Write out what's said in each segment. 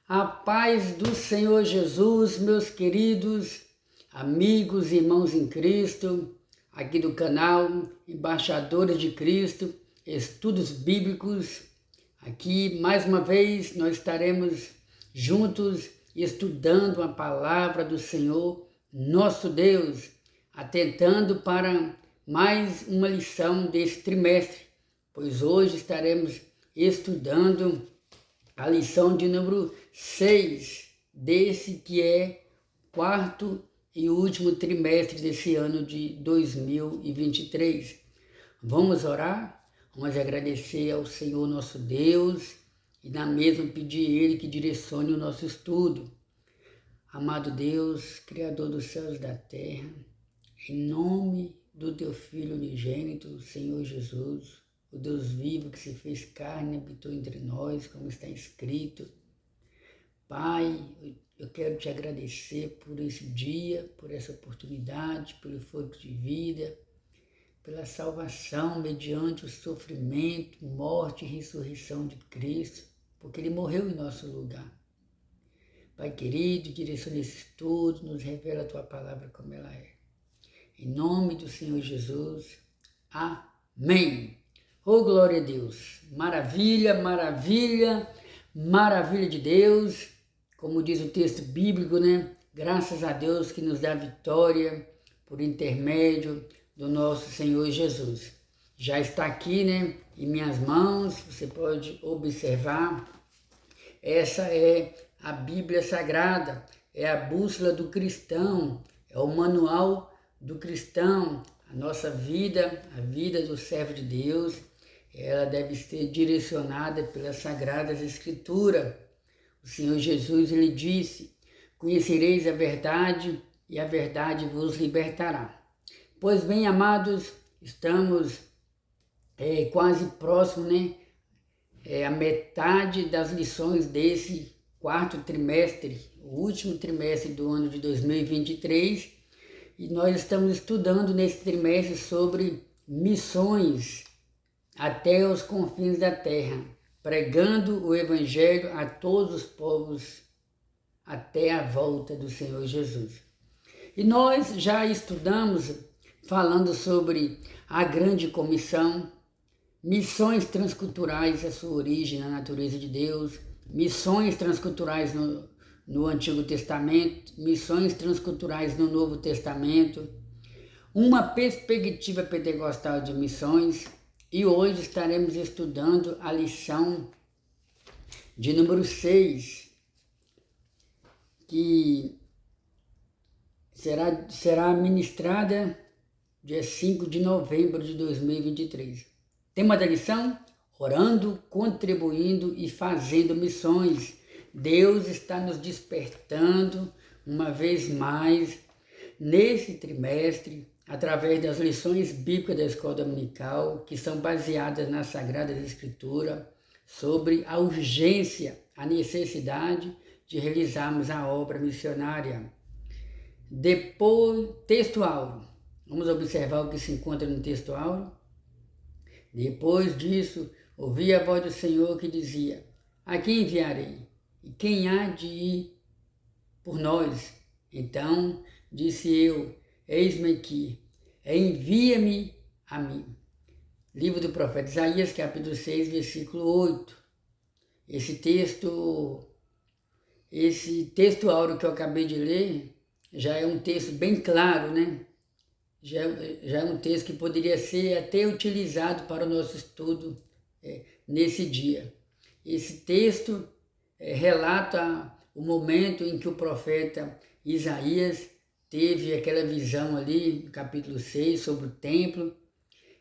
A paz do Senhor Jesus, meus queridos amigos e irmãos em Cristo, aqui do canal Embaixadores de Cristo, Estudos Bíblicos. Aqui, mais uma vez, nós estaremos juntos estudando a palavra do Senhor, nosso Deus, atentando para mais uma lição desse trimestre, pois hoje estaremos estudando a lição de número 6 desse que é o quarto e último trimestre desse ano de 2023. Vamos orar? Vamos agradecer ao Senhor nosso Deus e na mesma pedir a Ele que direcione o nosso estudo. Amado Deus, Criador dos céus e da terra, em nome do Teu Filho unigênito, Senhor Jesus, o Deus vivo que se fez carne e habitou entre nós, como está escrito. Pai, eu quero te agradecer por esse dia, por essa oportunidade, pelo fôlego de vida, pela salvação mediante o sofrimento, morte e ressurreição de Cristo, porque Ele morreu em nosso lugar. Pai querido, direciona esse estudo, nos revela a Tua palavra como ela é. Em nome do Senhor Jesus, amém. Oh, glória a Deus! Maravilha, maravilha, maravilha de Deus. Como diz o texto bíblico, né? Graças a Deus que nos dá vitória por intermédio do nosso Senhor Jesus. Já está aqui, né? Em minhas mãos, você pode observar. Essa é a Bíblia Sagrada, é a bússola do cristão, é o manual do cristão. A nossa vida, a vida do servo de Deus, ela deve ser direcionada pelas Sagradas Escrituras. O Senhor Jesus, Ele disse, conhecereis a verdade e a verdade vos libertará. Pois bem, amados, estamos quase próximo, né? A metade das lições desse quarto trimestre, o último trimestre do ano de 2023, e nós estamos estudando nesse trimestre sobre missões até os confins da terra, pregando o Evangelho a todos os povos até a volta do Senhor Jesus. E nós já estudamos falando sobre a grande comissão, missões transculturais, a sua origem na natureza de Deus, missões transculturais no Antigo Testamento, missões transculturais no Novo Testamento, uma perspectiva pentecostal de missões. E hoje estaremos estudando a lição de número 6, que será ministrada dia 5 de novembro de 2023. Tema da lição? Orando, contribuindo e fazendo missões. Deus está nos despertando uma vez mais nesse trimestre, através das lições bíblicas da Escola Dominical, que são baseadas nas Sagradas Escrituras, sobre a urgência, a necessidade de realizarmos a obra missionária. Depois, texto áureo. Vamos observar o que se encontra no texto áureo. Depois disso, ouvi a voz do Senhor que dizia, a quem enviarei? E quem há de ir por nós? Então disse eu, eis-me aqui, envia-me a mim. Livro do profeta Isaías, capítulo 6, versículo 8. Esse texto áureo que eu acabei de ler, já é um texto bem claro, né? Já é um texto que poderia ser até utilizado para o nosso estudo nesse dia. Esse texto relata o momento em que o profeta Isaías teve aquela visão ali, no capítulo 6, sobre o templo,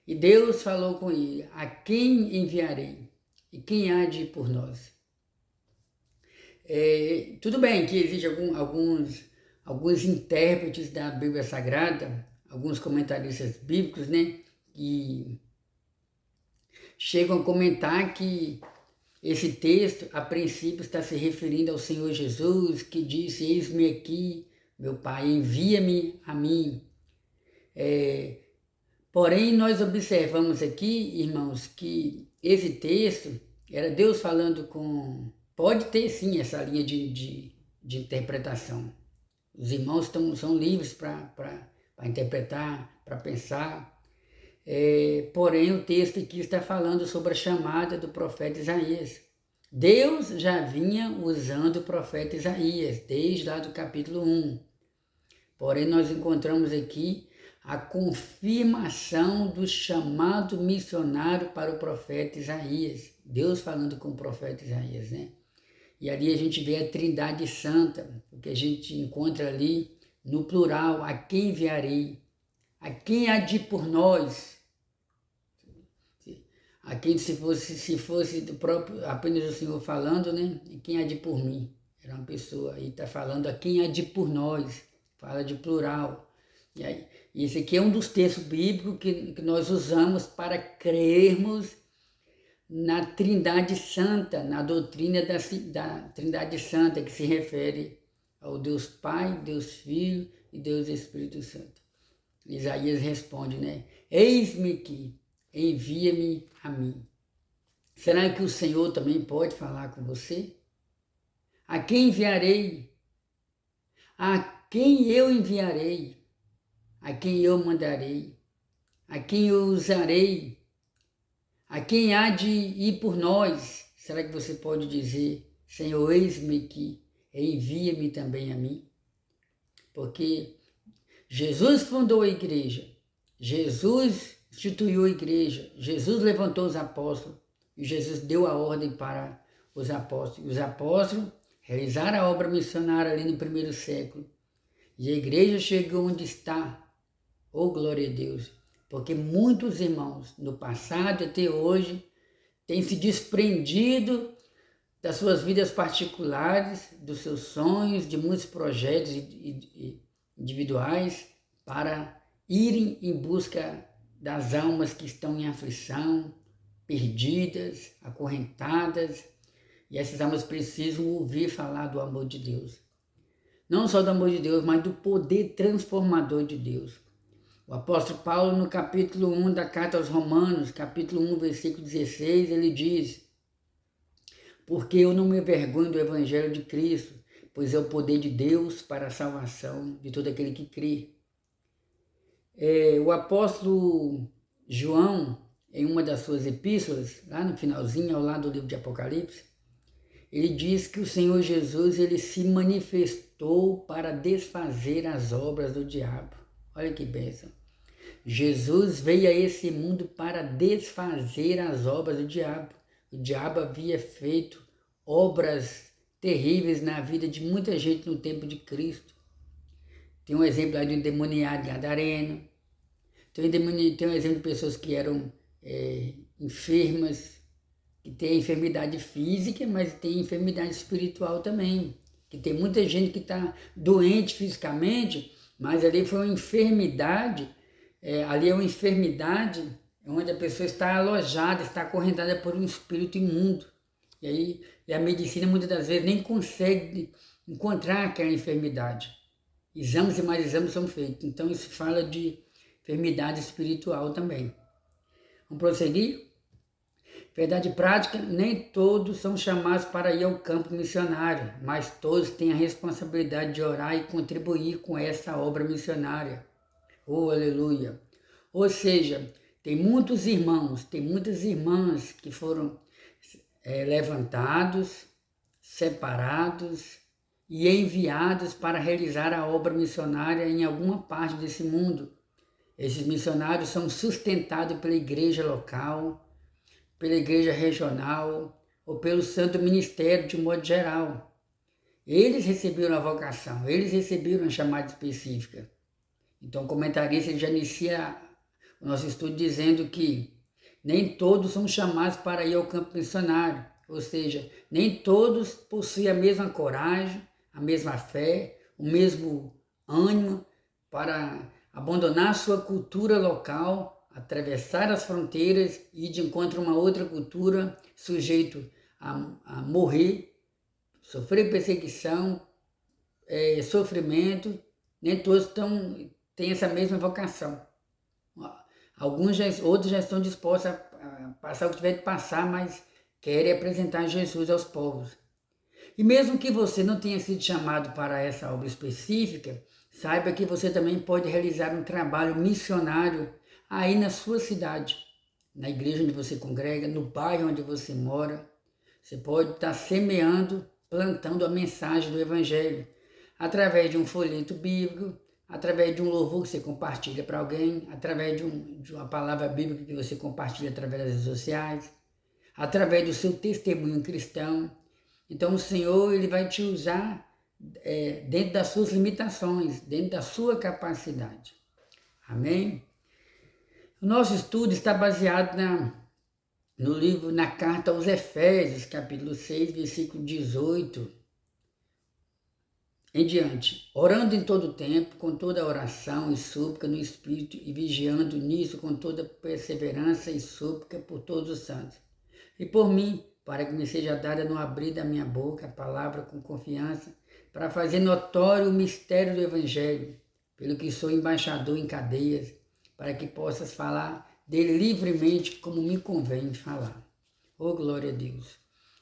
e Deus falou com ele, a quem enviarei? E quem há de ir por nós? Tudo bem que existem alguns intérpretes da Bíblia Sagrada, alguns comentaristas bíblicos, né, que chegam a comentar que esse texto, a princípio, está se referindo ao Senhor Jesus, que disse, eis-me aqui, meu Pai, envia-me a mim. Porém, nós observamos aqui, irmãos, que esse texto era Deus falando com pode ter sim essa linha de interpretação. Os irmãos são livres para interpretar, para pensar. Porém, o texto aqui está falando sobre a chamada do profeta Isaías. Deus já vinha usando o profeta Isaías, desde lá do capítulo 1. Porém, nós encontramos aqui a confirmação do chamado missionário para o profeta Isaías. Deus falando com o profeta Isaías, né? E ali a gente vê a Trindade Santa, porque a gente encontra ali no plural, a quem enviarei, a quem há de por nós, a quem se fosse do próprio, apenas o Senhor falando, né? Quem há de por mim, era uma pessoa, aí está falando a quem há de por nós, fala de plural. E aí, esse aqui é um dos textos bíblicos que nós usamos para crermos na Trindade Santa, na doutrina da Trindade Santa, que se refere ao Deus Pai, Deus Filho e Deus Espírito Santo. Isaías responde, né? Eis-me aqui, envia-me a mim. Será que o Senhor também pode falar com você? A quem enviarei? A quem eu enviarei? A quem eu mandarei? A quem eu usarei? A quem há de ir por nós? Será que você pode dizer, Senhor, eis-me aqui, envia-me também a mim? Porque Jesus fundou a igreja, Jesus instituiu a igreja, Jesus levantou os apóstolos e Jesus deu a ordem para os apóstolos. Os apóstolos realizaram a obra missionária ali no primeiro século e a igreja chegou onde está. Oh, glória a Deus! Porque muitos irmãos, no passado até hoje, têm se desprendido das suas vidas particulares, dos seus sonhos, de muitos projetos individuais, para irem em busca das almas que estão em aflição, perdidas, acorrentadas, e essas almas precisam ouvir falar do amor de Deus. Não só do amor de Deus, mas do poder transformador de Deus. O apóstolo Paulo, no capítulo 1 da carta aos Romanos, capítulo 1, versículo 16, ele diz: porque eu não me envergonho do evangelho de Cristo, pois é o poder de Deus para a salvação de todo aquele que crê. O apóstolo João, em uma das suas epístolas, lá no finalzinho, ao lado do livro de Apocalipse, ele diz que o Senhor Jesus, ele se manifestou para desfazer as obras do diabo. Olha que bênção. Jesus veio a esse mundo para desfazer as obras do diabo. O diabo havia feito obras terríveis na vida de muita gente no tempo de Cristo. Tem um exemplo lá de um endemoniado gadareno. Tem um exemplo de pessoas que eram enfermas, que têm enfermidade física, mas tem enfermidade espiritual também. Que tem muita gente que está doente fisicamente, mas ali foi uma enfermidade, ali é uma enfermidade onde a pessoa está alojada, está acorrentada por um espírito imundo. E a medicina muitas das vezes nem consegue encontrar aquela enfermidade. Exames e mais exames são feitos. Então isso fala de enfermidade espiritual também. Vamos prosseguir? Verdade prática, nem todos são chamados para ir ao campo missionário, mas todos têm a responsabilidade de orar e contribuir com essa obra missionária. Oh, aleluia! Ou seja, tem muitos irmãos, tem muitas irmãs que foram levantados, separados e enviados para realizar a obra missionária em alguma parte desse mundo. Esses missionários são sustentados pela igreja local, pela igreja regional ou pelo santo ministério de modo geral. Eles receberam a vocação, eles receberam a chamada específica. Então o comentarista já inicia o nosso estudo dizendo que nem todos são chamados para ir ao campo missionário, ou seja, nem todos possuem a mesma coragem, a mesma fé, o mesmo ânimo para abandonar sua cultura local, atravessar as fronteiras e ir de encontro a uma outra cultura, sujeito a morrer, sofrer perseguição, sofrimento. Nem todos têm essa mesma vocação. Outros já estão dispostos a passar o que tiver de passar, mas querem apresentar Jesus aos povos. E mesmo que você não tenha sido chamado para essa obra específica, saiba que você também pode realizar um trabalho missionário aí na sua cidade, na igreja onde você congrega, no bairro onde você mora. Você pode estar semeando, plantando a mensagem do Evangelho, através de um folheto bíblico, através de um louvor que você compartilha para alguém, através de uma palavra bíblica que você compartilha através das redes sociais, através do seu testemunho cristão. Então o Senhor ele vai te usar dentro das suas limitações, dentro da sua capacidade. Amém? O nosso estudo está baseado na carta aos Efésios, capítulo 6, versículo 18 em diante. Orando em todo o tempo, com toda oração e súplica no Espírito, e vigiando nisso com toda perseverança e súplica por todos os santos. E por mim, para que me seja dada no abrir da minha boca a palavra com confiança, para fazer notório o mistério do Evangelho, pelo que sou embaixador em cadeias, para que possas falar dele livremente como me convém falar. Oh, glória a Deus!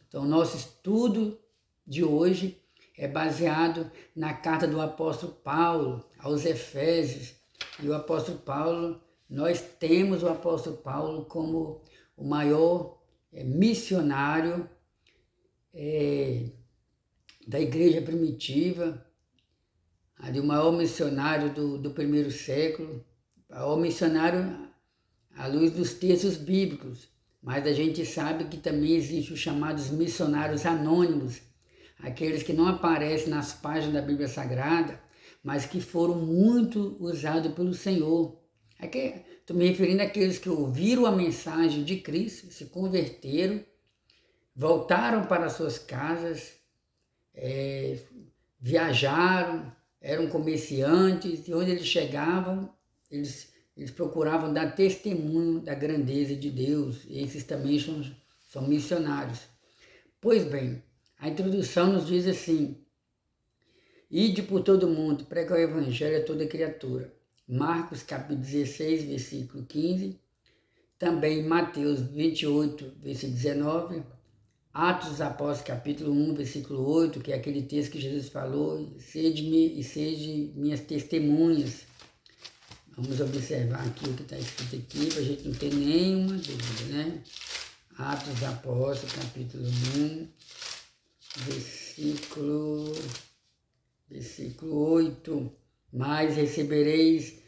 Então, nosso estudo de hoje é baseado na carta do apóstolo Paulo aos Efésios. E o apóstolo Paulo, nós temos o apóstolo Paulo como o maior missionário da igreja primitiva, o maior missionário do primeiro século, o maior missionário à luz dos textos bíblicos. Mas a gente sabe que também existem os chamados missionários anônimos, aqueles que não aparecem nas páginas da Bíblia Sagrada, mas que foram muito usados pelo Senhor. Estou me referindo àqueles que ouviram a mensagem de Cristo, se converteram, voltaram para suas casas, viajaram, eram comerciantes, e onde eles chegavam, eles procuravam dar testemunho da grandeza de Deus. E esses também são missionários. Pois bem, a introdução nos diz assim: ide por todo mundo, prega o Evangelho a toda criatura. Marcos capítulo 16, versículo 15. Também Mateus 28, versículo 19. Atos dos Apóstolos capítulo 1, versículo 8, que é aquele texto que Jesus falou: sede-me e sede minhas testemunhas. Vamos observar aqui o que está escrito aqui, para a gente não ter nenhuma dúvida, né? Atos dos Apóstolos capítulo 1, versículo 8, mas recebereis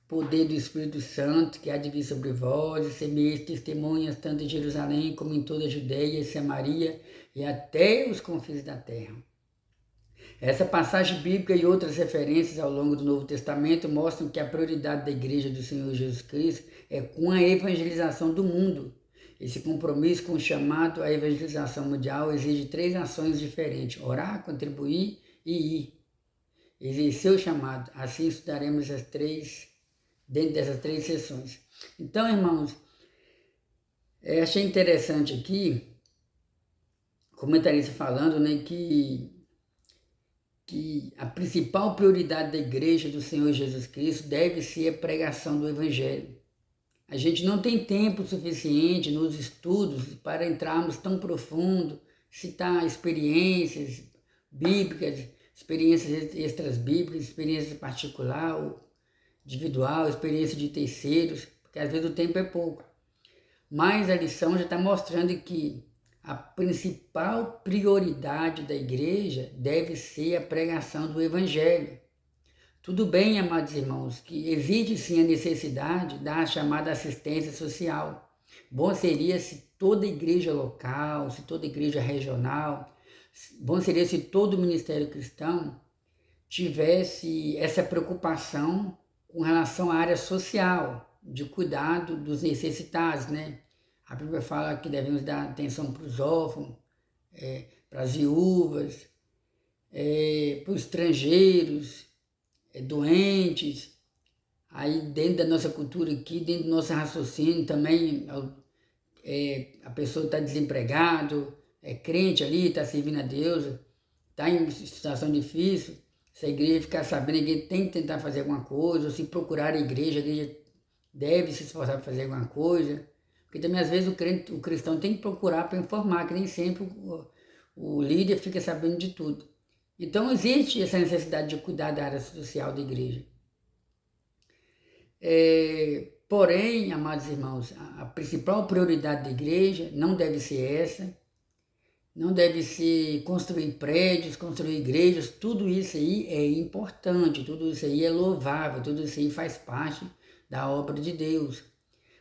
poder do Espírito Santo, que há de vir sobre vós, e semeis testemunhas tanto em Jerusalém como em toda a Judeia e Samaria e até os confins da terra. Essa passagem bíblica e outras referências ao longo do Novo Testamento mostram que a prioridade da Igreja do Senhor Jesus Cristo é com a evangelização do mundo. Esse compromisso com o chamado à evangelização mundial exige 3 ações diferentes: orar, contribuir e ir. Exercer o chamado. Assim estudaremos dentro dessas 3 sessões. Então, irmãos, achei interessante aqui, o comentarista falando, né, que a principal prioridade da Igreja do Senhor Jesus Cristo deve ser a pregação do Evangelho. A gente não tem tempo suficiente nos estudos para entrarmos tão profundo, citar experiências bíblicas, experiências extras bíblicas, experiências particular, individual, experiência de terceiros, porque às vezes o tempo é pouco. Mas a lição já está mostrando que a principal prioridade da igreja deve ser a pregação do Evangelho. Tudo bem, amados irmãos, que existe sim a necessidade da chamada assistência social. Bom seria se toda igreja local, se toda igreja regional, bom seria se todo ministério cristão tivesse essa preocupação com relação à área social, de cuidado dos necessitados, né? A Bíblia fala que devemos dar atenção para os órfãos, para as viúvas, para os estrangeiros, doentes. Aí dentro da nossa cultura aqui, dentro do nosso raciocínio também, a pessoa está desempregado, é crente ali, está servindo a Deus, está em situação difícil. Se a igreja ficar sabendo que tem que tentar fazer alguma coisa, ou se procurar a igreja deve se esforçar para fazer alguma coisa. Porque também às vezes o cristão tem que procurar para informar, que nem sempre o líder fica sabendo de tudo. Então existe essa necessidade de cuidar da área social da igreja. Porém, amados irmãos, a principal prioridade da igreja não deve ser essa, não deve ser construir prédios, construir igrejas, tudo isso aí é importante, tudo isso aí é louvável, tudo isso aí faz parte da obra de Deus.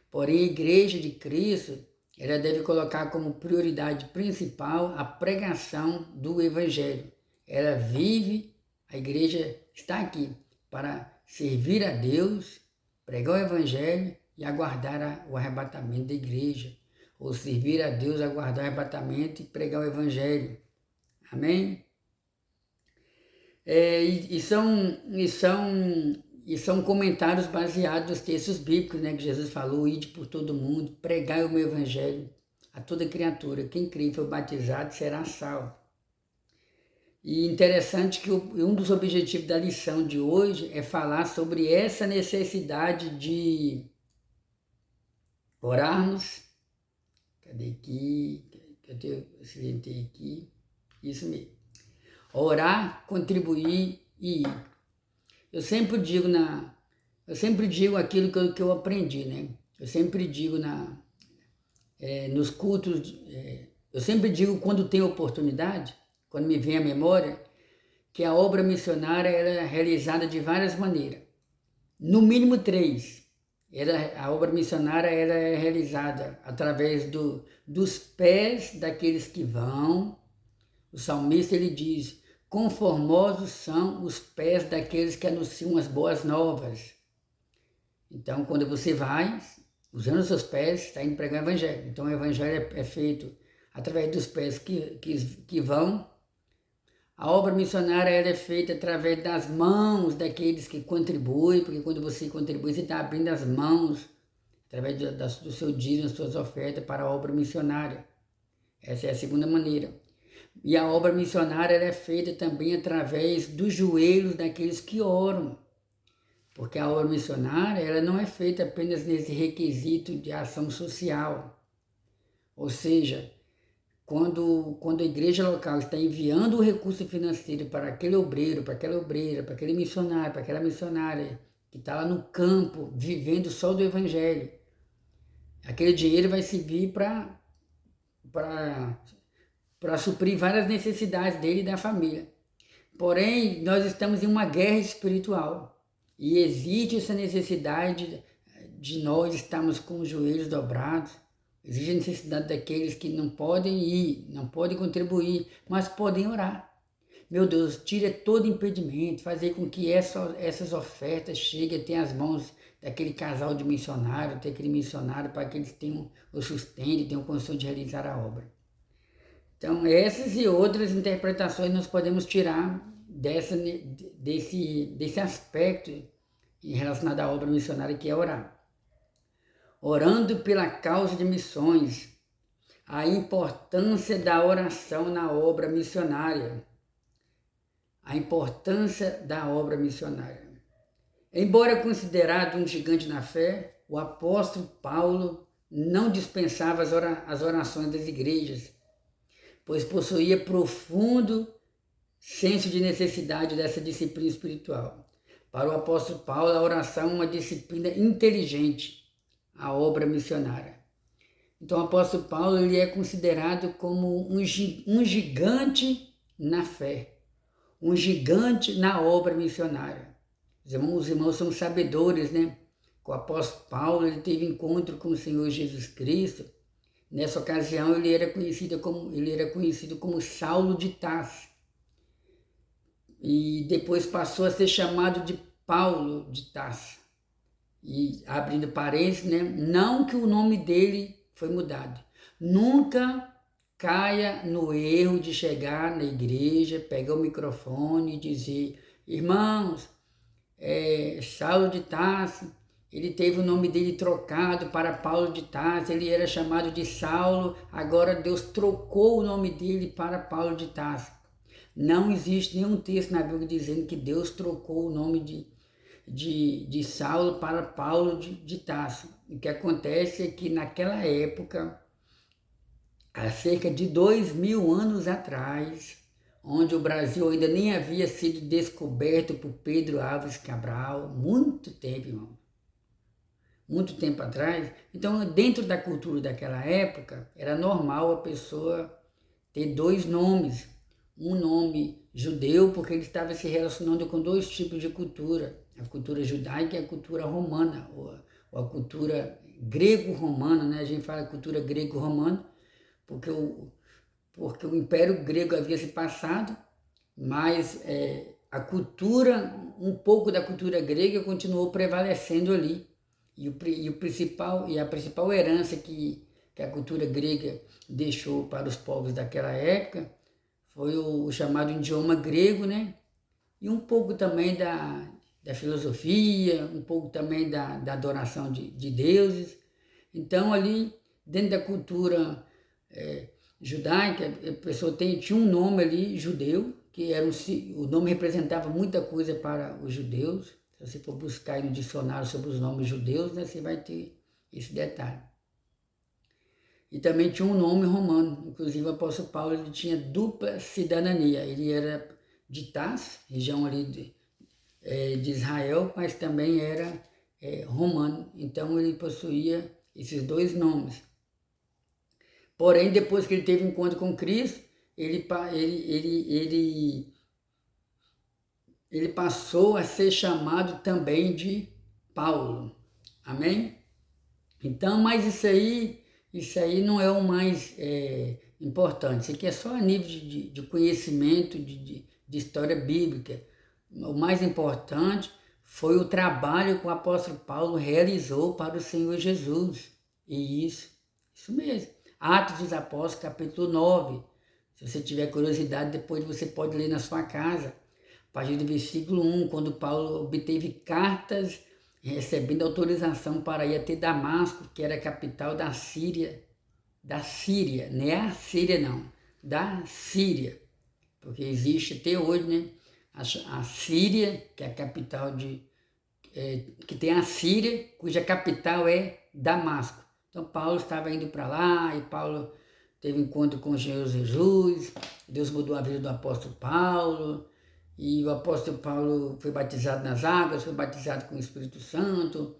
Porém, a igreja de Cristo, ela deve colocar como prioridade principal a pregação do Evangelho. Ela vive, a igreja está aqui para servir a Deus, pregar o Evangelho e aguardar o arrebatamento da igreja. Ou servir a Deus, aguardar o arrebatamento e pregar o Evangelho. Amém? São comentários baseados nos textos bíblicos, né? Que Jesus falou: ide por todo mundo, pregai o meu Evangelho a toda criatura. Quem crê e for batizado será salvo. E interessante que um dos objetivos da lição de hoje é falar sobre essa necessidade de orarmos. Cadê aqui? Cadê? Eu acidentei aqui. Isso mesmo. Orar, contribuir e ir. Eu sempre digo aquilo que eu aprendi, né? Eu sempre digo nos cultos, eu sempre digo quando tem oportunidade, quando me vem à memória, que a obra missionária era realizada de várias maneiras. No mínimo 3. A obra missionária era realizada através dos pés daqueles que vão. O salmista ele diz: conformosos são os pés daqueles que anunciam as boas novas. Então, quando você vai, usando os seus pés, está indo pregar o Evangelho. Então, o Evangelho é feito através dos pés que vão. A obra missionária é feita através das mãos daqueles que contribuem, porque quando você contribui, você está abrindo as mãos, através do seu dízimo, das suas ofertas para a obra missionária. Essa é a segunda maneira. E a obra missionária é feita também através dos joelhos daqueles que oram. Porque a obra missionária ela não é feita apenas nesse requisito de ação social. Ou seja, quando a igreja local está enviando o recurso financeiro para aquele obreiro, para aquela obreira, para aquele missionário, para aquela missionária que está lá no campo, vivendo só do Evangelho, aquele dinheiro vai servir para suprir várias necessidades dele e da família. Porém, nós estamos em uma guerra espiritual e existe essa necessidade de nós estarmos com os joelhos dobrados. Existe a necessidade daqueles que não podem ir, não podem contribuir, mas podem orar. Meu Deus, tira todo impedimento, fazer com que essas ofertas cheguem até as mãos daquele casal de missionário, daquele missionário, para que eles tenham o sustento, tenham condição de realizar a obra. Então, essas e outras interpretações nós podemos tirar desse aspecto relacionado à obra missionária, que é orar. Orando pela causa de missões, a importância da oração na obra missionária. A importância da obra missionária. Embora considerado um gigante na fé, o apóstolo Paulo não dispensava as orações das igrejas, pois possuía profundo senso de necessidade dessa disciplina espiritual. Para o apóstolo Paulo, a oração é uma disciplina inteligente, a obra missionária. Então, o apóstolo Paulo ele é considerado como um gigante na fé, um gigante na obra missionária. Os irmãos são sabedores, né? O apóstolo Paulo ele teve encontro com o Senhor Jesus Cristo. Nessa ocasião, ele era conhecido como Saulo de Tarso. E depois passou a ser chamado de Paulo de Tarso. E abrindo parênteses, né? Não que o nome dele foi mudado. Nunca caia no erro de chegar na igreja, pegar o microfone e dizer: irmãos, Saulo de Tarso, ele teve o nome dele trocado para Paulo de Tarso, ele era chamado de Saulo, agora Deus trocou o nome dele para Paulo de Tarso. Não existe nenhum texto na Bíblia dizendo que Deus trocou o nome de Saulo para Paulo de Tarso. O que acontece é que naquela época há cerca de 2000 anos atrás, onde o Brasil ainda nem havia sido descoberto por Pedro Álvares Cabral, muito tempo, irmão. Muito tempo atrás. Então, dentro da cultura daquela época, era normal a pessoa ter dois nomes. Um nome judeu, porque ele estava se relacionando com dois tipos de cultura. A cultura judaica e a cultura romana, ou a cultura grego-romana, né? A gente fala cultura grego-romana, porque o Império Grego havia se passado, mas a cultura, um pouco da cultura grega continuou prevalecendo ali. E a principal herança que a cultura grega deixou para os povos daquela época foi o chamado idioma grego, né? E um pouco também da filosofia, um pouco também da adoração de deuses. Então, ali, dentro da cultura judaica, a pessoa tinha um nome ali, judeu, que o nome representava muita coisa para os judeus. Se você for buscar aí no dicionário sobre os nomes judeus, né, você vai ter esse detalhe. E também tinha um nome romano, inclusive o apóstolo Paulo ele tinha dupla cidadania. Ele era de Tars, região ali de Israel, mas também era romano. Então ele possuía esses dois nomes. Porém, depois que ele teve um encontro com Cristo, ele passou a ser chamado também de Paulo. Amém? Então, mas isso aí não é o mais importante. Isso aqui é só a nível de conhecimento, de história bíblica. O mais importante foi o trabalho que o apóstolo Paulo realizou para o Senhor Jesus. E isso mesmo. Atos dos Apóstolos, capítulo 9. Se você tiver curiosidade, depois você pode ler na sua casa. A partir do versículo 1, quando Paulo obteve cartas recebendo autorização para ir até Damasco, que era a capital da Síria. Da Síria, não é a Síria não, da Síria. Porque existe até hoje, né? A Síria, que é a capital que tem a Síria, cuja capital é Damasco. Então Paulo estava indo para lá e Paulo teve encontro com o Senhor Jesus, Deus mudou a vida do apóstolo Paulo, e o apóstolo Paulo foi batizado nas águas, foi batizado com o Espírito Santo.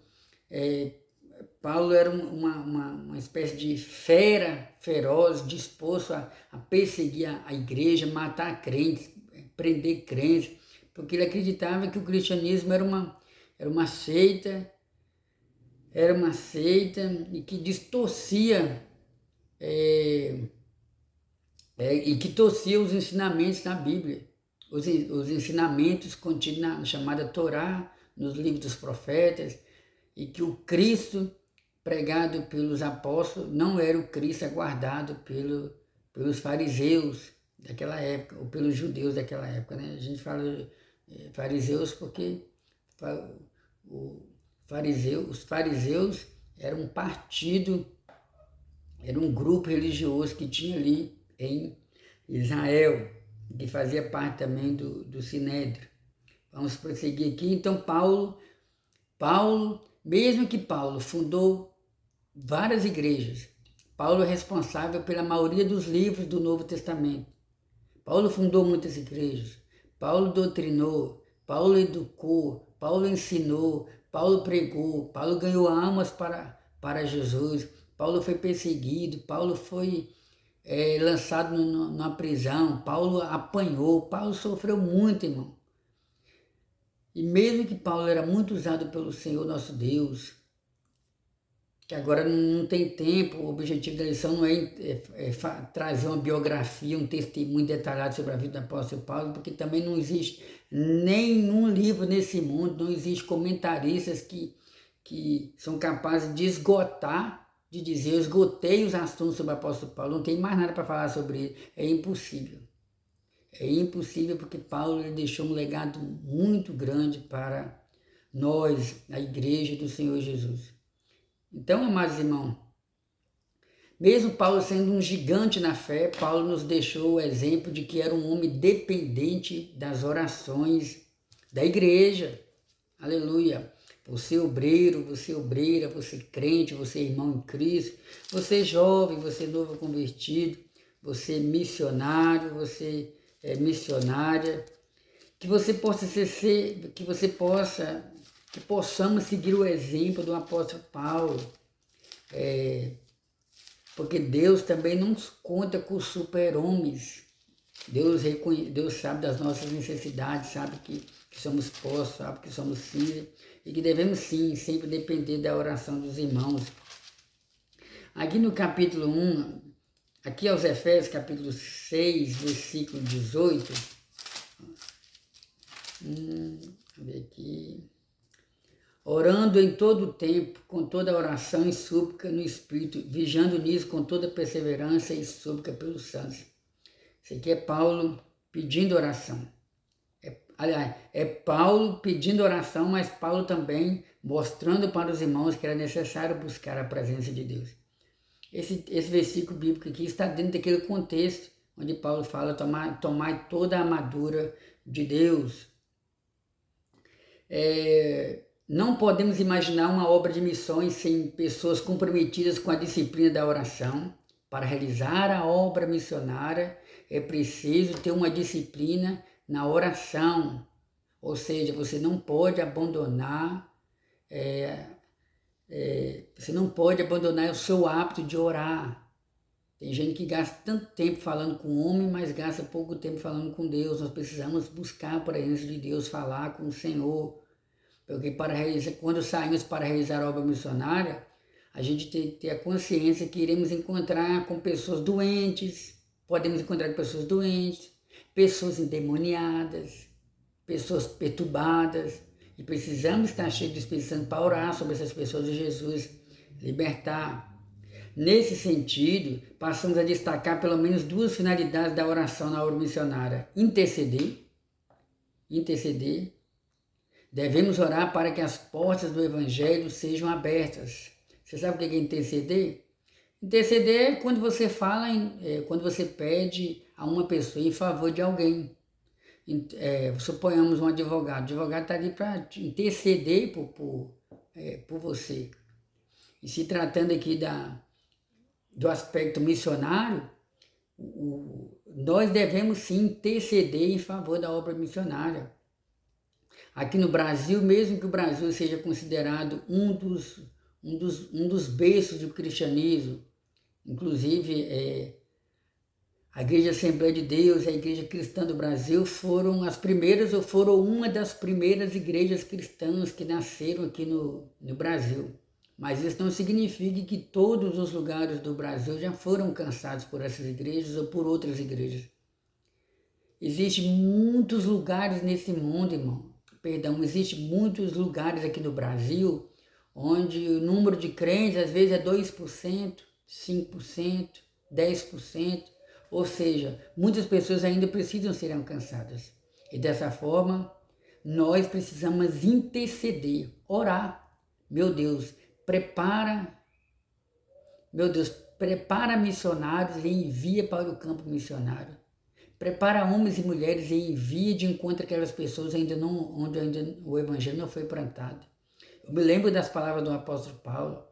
Paulo era uma espécie de fera feroz, disposto a perseguir a igreja, matar crentes, prender crentes, porque ele acreditava que o cristianismo era uma seita, e que distorcia e que torcia os ensinamentos da Bíblia, os ensinamentos contidos na chamada Torá, nos livros dos profetas, e que o Cristo pregado pelos apóstolos não era o Cristo aguardado pelos fariseus daquela época, ou pelos judeus daquela época, né? A gente fala fariseus porque os fariseus eram um partido, era um grupo religioso que tinha ali em Israel, que fazia parte também do Sinédrio. Vamos prosseguir aqui. Então, Paulo, mesmo que Paulo fundou várias igrejas, Paulo é responsável pela maioria dos livros do Novo Testamento. Paulo fundou muitas igrejas, Paulo doutrinou, Paulo educou, Paulo ensinou, Paulo pregou, Paulo ganhou almas para Jesus, Paulo foi perseguido, Paulo foi lançado na prisão, Paulo apanhou, Paulo sofreu muito, irmão. E mesmo que Paulo era muito usado pelo Senhor nosso Deus, que agora não tem tempo, o objetivo da lição não é trazer uma biografia, um testemunho detalhado sobre a vida do apóstolo Paulo, porque também não existe nenhum livro nesse mundo, não existe comentaristas que são capazes de esgotar, de dizer, eu esgotei os assuntos sobre o apóstolo Paulo, não tem mais nada para falar sobre ele, é impossível. É impossível porque Paulo ele deixou um legado muito grande para nós, a igreja do Senhor Jesus. Então, amados irmãos, mesmo Paulo sendo um gigante na fé, Paulo nos deixou o exemplo de que era um homem dependente das orações da igreja. Aleluia! Você obreiro, você obreira, você crente, você irmão em Cristo, você jovem, você novo convertido, você missionário, você missionária, que você possa que possamos seguir o exemplo do apóstolo Paulo, porque Deus também não conta com super-homens. Deus sabe das nossas necessidades, sabe que somos postos, sabe que somos filhos e que devemos sim sempre depender da oração dos irmãos. Aqui no capítulo 1, aqui aos Efésios, capítulo 6, versículo 18, ver aqui. Orando em todo o tempo, com toda oração e súplica no Espírito, vigiando nisso com toda perseverança e súplica pelos santos. Isso aqui é Paulo pedindo oração. Aliás, é Paulo pedindo oração, mas Paulo também mostrando para os irmãos que era necessário buscar a presença de Deus. Esse versículo bíblico aqui está dentro daquele contexto onde Paulo fala tomar toda a armadura de Deus. Não podemos imaginar uma obra de missões sem pessoas comprometidas com a disciplina da oração. Para realizar a obra missionária é preciso ter uma disciplina na oração, ou seja, você não pode abandonar o seu hábito de orar. Tem gente que gasta tanto tempo falando com o homem, mas gasta pouco tempo falando com Deus. Nós precisamos buscar a presença de Deus, falar com o Senhor, porque quando saímos para realizar a obra missionária, a gente tem que ter a consciência que iremos encontrar com pessoas doentes, podemos encontrar com pessoas doentes, pessoas endemoniadas, pessoas perturbadas, e precisamos estar cheios do Espírito Santo para orar sobre essas pessoas de Jesus, libertar. Nesse sentido, passamos a destacar pelo menos duas finalidades da oração na obra missionária. Interceder. Devemos orar para que as portas do Evangelho sejam abertas. Você sabe o que é interceder? Interceder é quando você quando você pede a uma pessoa em favor de alguém. Suponhamos um advogado. O advogado está ali para interceder por você. E se tratando aqui do aspecto missionário, nós devemos sim interceder em favor da obra missionária. Aqui no Brasil, mesmo que o Brasil seja considerado um dos berços do cristianismo, inclusive a Igreja Assembleia de Deus e a Igreja Cristã do Brasil foram uma das primeiras igrejas cristãs que nasceram aqui no Brasil. Mas isso não significa que todos os lugares do Brasil já foram alcançados por essas igrejas ou por outras igrejas. Existem muitos lugares nesse mundo, existem muitos lugares aqui no Brasil onde o número de crentes às vezes é 2%, 5%, 10%, ou seja, muitas pessoas ainda precisam ser alcançadas. E dessa forma, nós precisamos interceder, orar. Meu Deus, prepara missionários e envia para o campo missionário. Prepara homens e mulheres e envia de encontro aquelas pessoas onde ainda o Evangelho não foi plantado. Eu me lembro das palavras do apóstolo Paulo.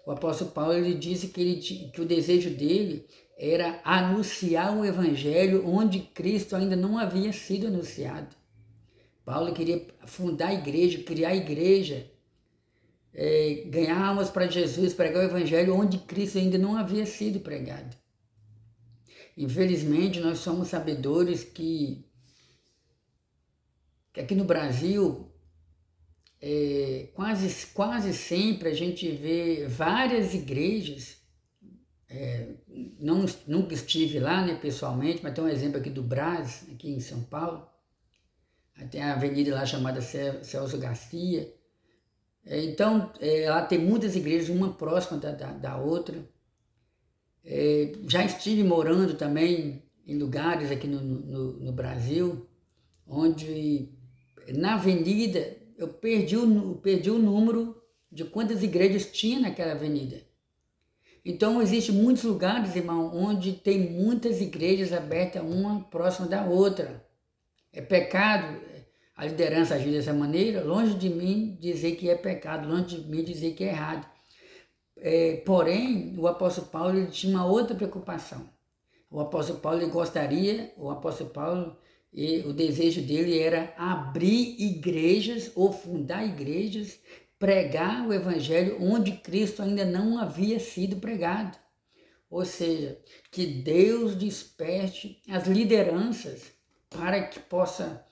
O apóstolo Paulo ele disse que o desejo dele era anunciar o Evangelho onde Cristo ainda não havia sido anunciado. Paulo queria fundar a igreja, criar a igreja, ganhar almas para Jesus, pregar o Evangelho onde Cristo ainda não havia sido pregado. Infelizmente, nós somos sabedores que aqui no Brasil, quase sempre a gente vê várias igrejas, nunca estive lá, né, pessoalmente, mas tem um exemplo aqui do Brás, aqui em São Paulo, tem a avenida lá chamada Celso Garcia. Então, lá tem muitas igrejas, uma próxima da outra. Já estive morando também em lugares aqui no Brasil, onde na avenida eu perdi o número de quantas igrejas tinha naquela avenida. Então, existem muitos lugares, irmão, onde tem muitas igrejas abertas, uma próxima da outra. É pecado a liderança agir dessa maneira, longe de mim dizer que é pecado, longe de mim dizer que é errado. Porém, o apóstolo Paulo ele tinha uma outra preocupação. O apóstolo Paulo o desejo dele era abrir igrejas ou fundar igrejas, pregar o evangelho onde Cristo ainda não havia sido pregado. Ou seja, que Deus desperte as lideranças para que possa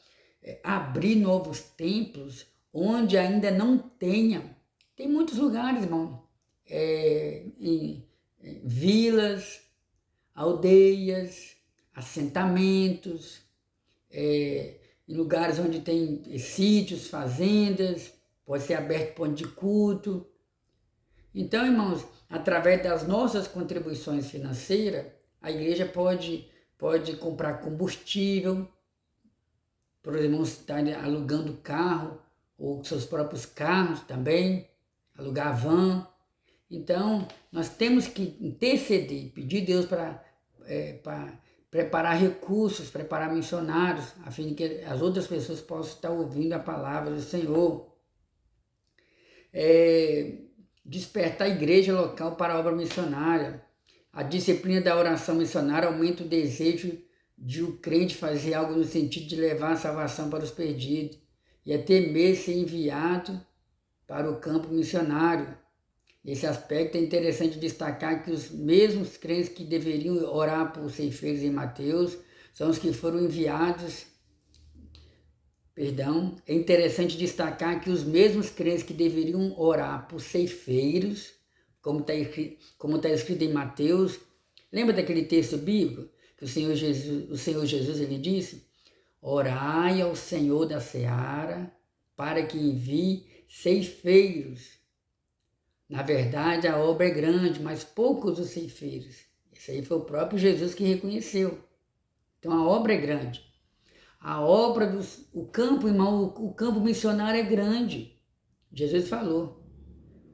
abrir novos templos onde ainda não tenha. Tem muitos lugares, irmão, em vilas, aldeias, assentamentos, em lugares onde tem sítios, fazendas, pode ser aberto ponto de culto. Então, irmãos, através das nossas contribuições financeiras, a igreja pode comprar combustível, por exemplo, estar alugando carro, ou seus próprios carros também, alugar van. Então, nós temos que interceder, pedir a Deus para preparar recursos, preparar missionários, a fim de que as outras pessoas possam estar ouvindo a palavra do Senhor. Despertar a igreja local para a obra missionária. A disciplina da oração missionária aumenta o desejo de o crente fazer algo no sentido de levar a salvação para os perdidos e até mesmo ser enviado para o campo missionário. Nesse aspecto é interessante destacar que os mesmos crentes que deveriam orar por ceifeiros em Mateus são os que foram enviados. É interessante destacar que os mesmos crentes que deveriam orar por ceifeiros, como está escrito em Mateus, lembra daquele texto bíblico que o Senhor Jesus ele disse: orai ao Senhor da seara para que envie ceifeiros. Na verdade, a obra é grande, mas poucos os ceifeiros. Esse aí foi o próprio Jesus que reconheceu. Então, a obra é grande. A obra o campo, irmão, o campo missionário é grande. Jesus falou: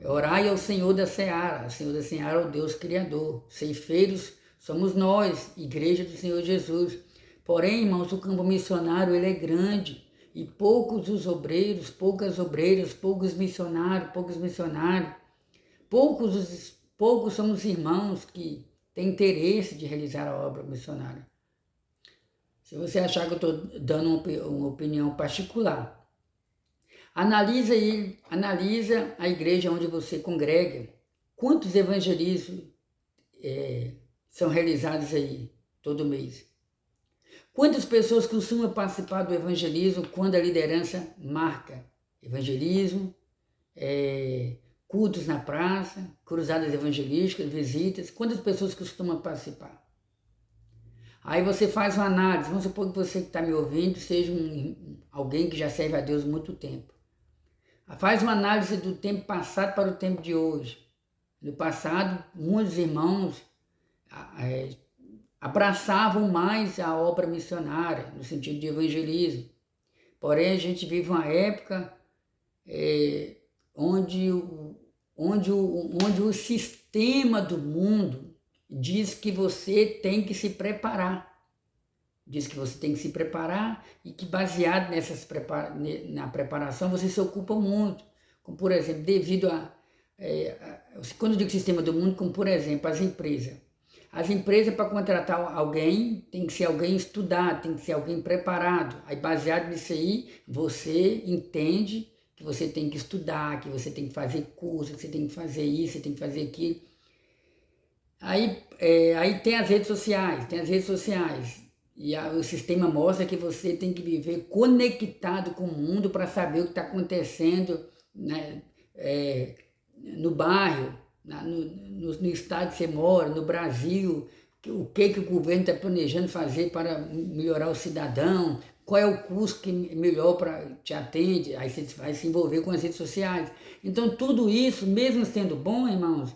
orai ao Senhor da seara. O Senhor da seara é o Deus Criador. Ceifeiros somos nós, igreja do Senhor Jesus. Porém, irmãos, o campo missionário ele é grande. E poucos os obreiros, poucas obreiras, poucos missionários. Poucos são os irmãos que têm interesse de realizar a obra missionária. Se você achar que eu estou dando uma opinião particular, analisa a igreja onde você congrega. Quantos evangelismos são realizados aí todo mês? Quantas pessoas costumam participar do evangelismo quando a liderança marca? Evangelismo, cultos na praça, cruzadas evangelísticas, visitas. Quantas pessoas costumam participar? Aí você faz uma análise. Vamos supor que você que está me ouvindo seja alguém que já serve a Deus há muito tempo. Faz uma análise do tempo passado para o tempo de hoje. No passado, muitos irmãos abraçavam mais a obra missionária, no sentido de evangelismo. Porém, a gente vive uma época onde o sistema do mundo diz que você tem que se preparar. Diz que você tem que se preparar e que baseado na preparação você se ocupa muito. Como, por exemplo, devido quando eu digo sistema do mundo, como, por exemplo, as empresas. As empresas, para contratar alguém, tem que ser alguém estudado, tem que ser alguém preparado. Aí, baseado nisso aí, você entende que você tem que estudar, que você tem que fazer curso, que você tem que fazer isso, você tem que fazer aquilo. Aí tem as redes sociais. E o sistema mostra que você tem que viver conectado com o mundo para saber o que está acontecendo, né, no bairro, no estado que você mora, no Brasil, o que o governo está planejando fazer para melhorar o cidadão, qual é o curso que melhor te atende, aí você vai se envolver com as redes sociais. Então tudo isso, mesmo sendo bom, irmãos,